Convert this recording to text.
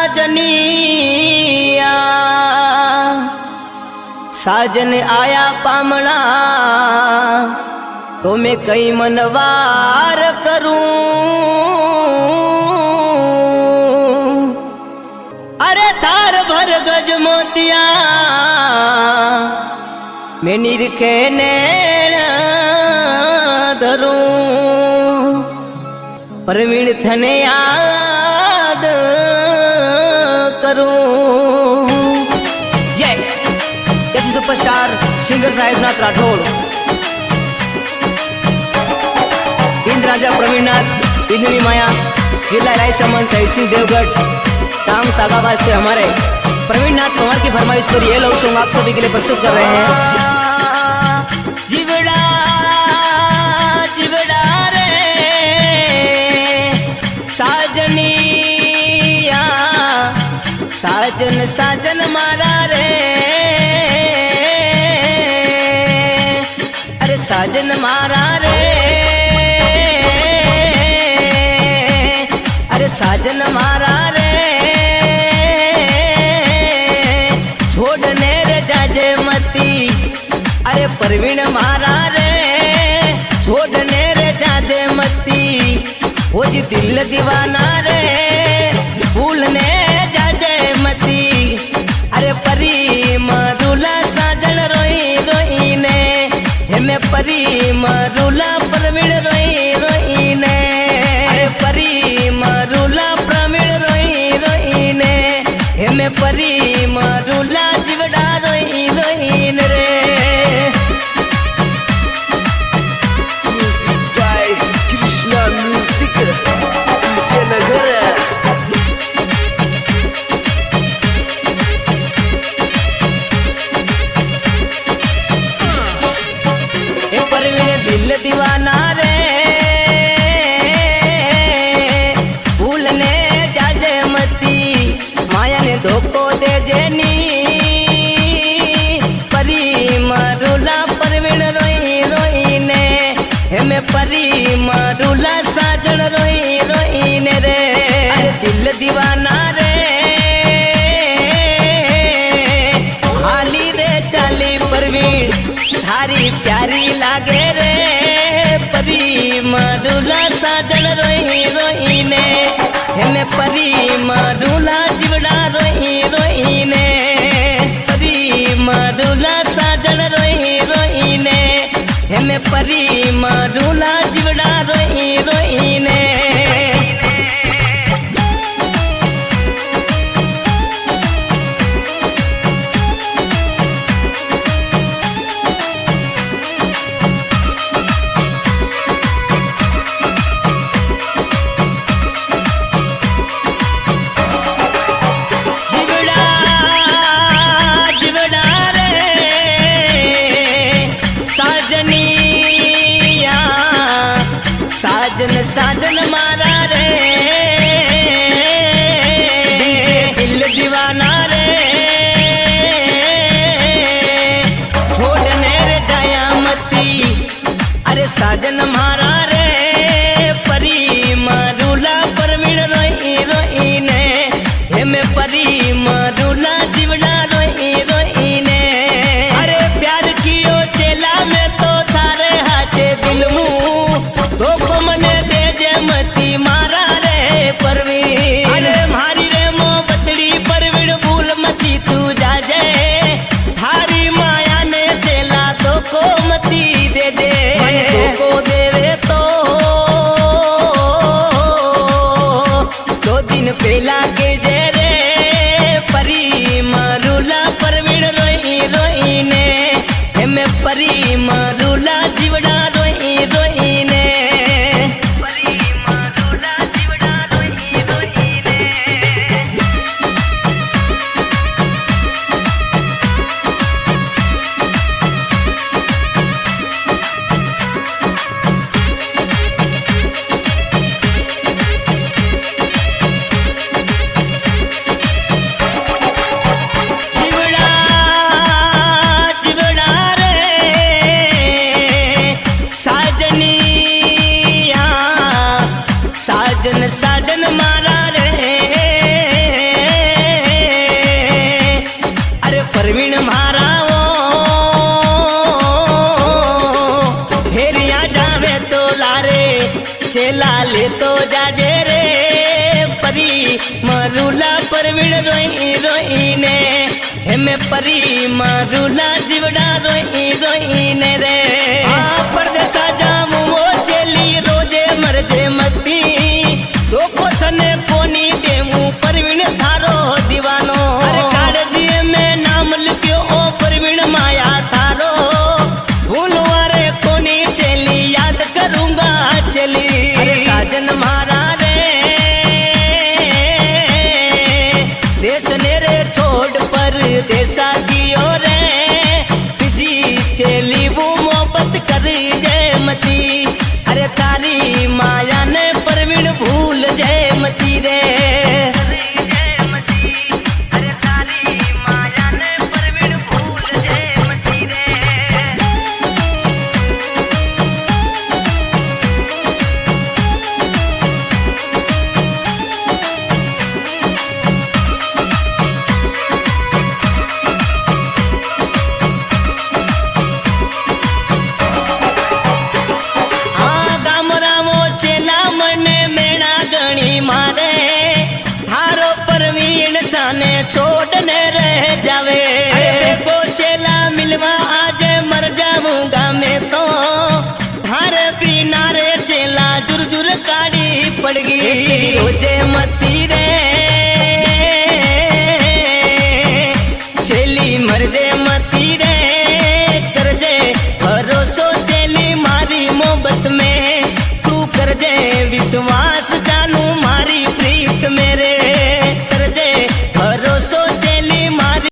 साजनिया साजन आया पामणा तो मैं कई मनवार करूं। अरे तार भर गज मोतिया मैं निरखे नैण धरूं। परवीण थने याद करूं। जय सुपरस्टार सिंगर साहेबनाथ राठौड़, इंद्र राजा प्रवीणनाथ, इंद्रनी माया, जिला रायसमंद, तहसील देवगढ़, काम सागाबाद से हमारे प्रवीणनाथ पवार की फरमाइश पर ये लव सॉन्ग आप सभी के लिए प्रस्तुत कर रहे हैं। जिवड़ा जिवड़ा रे साजनिया साजन साजन मारा रे। अरे साजन मारा रे, अरे साजन मारा रे। छोड़ने रे जाजे मती, अरे परवीण मारा रे। छोड़ने रे जाजे मती, वो जी दिल दीवाना रे। भूलने जाजे मती, अरे परी मरुला साजन रोई रोई ने। हेमे परी मरुला परवीण रोई रोई ने। अरे परी मरुला प्रवीण रोई रोई ने। हेमे परी मरुला जिवड़ा रोई रोई ने रे। Music by Krishna music Vijayanagar. दिल दीवाना रे, भूलने जाजे मती, माया ने धोखो दे जेनी। परी मरुला परवीण रोई रोई ने। हेमे परी मरुला साजन रोई रोई ने रे। अरे दिल दीवाना रे, हाली रे चाली परवीण थारी प्यारी लागे रे। परी मरुला साजन रोई रोई ने। हेमे परी मरुला जिवड़ा रोई रोई ने। परी मरुला साजन रोई रोई ने। हेमे परी मरुला जिवड़ा रोई रोई ने। साजन साजन मारा रे, दिल दीवाना रे। छोड़ने रे जाया मती, अरे साजन मारा रे। परी मरुला परवीण रोई रोई ने। हेमे परी मरुला जिवड़ा रोई रोई ने। अरे प्यार कियो चेला में तो थारे हाचे दिल मुँह तो को मने दे जे मती मारा रे परवीण। अरे मारी रे मोहब्बतड़ी परवीण भूल मती तू जाजे। थारी माया ने चेला तो को मती दे जे। तो को देवे तो 2 दिन पहला के जे रे। परी मरुला परवीण रोई रोई ने। हेमे परी मरुला जिवड़ा रोई रोई ने। चेला ले तो जाजे रे परी मरुला परवीण रोई रोई ने हेमे परी मरुला जीवड़ा रोई रोई ने रे परदेसा जामू वो चेली रोजे मरजे मती तो कोथने कोनी देमू परवीण थारो दीवानो अरे काड़जी में नाम लिखियो ओ परवीण माया थारो भूलवारे कोनी चेली याद करूंगा चली अरे साजन मारा रे देश ने रे छोड़ पर देसा गियो रे बिजी चेली वो मोहब्बत कर जय मती अरे तारी माया ने परवीण भूल जय मती रे अरे तारी माया ने परवीण भूल जय मती रे मारे हारो परवीण थाने छोड़ने रह जावे को चेला मिलवा आज मर जाऊंगा मैं तो थारे बिना रे चेला दूर दूर काड़ी पड़ गई रोजे मती रे चेली मर जे मती रे कर दे भरोसो चेली मारी मोहब्बत में तू कर दे विश्वास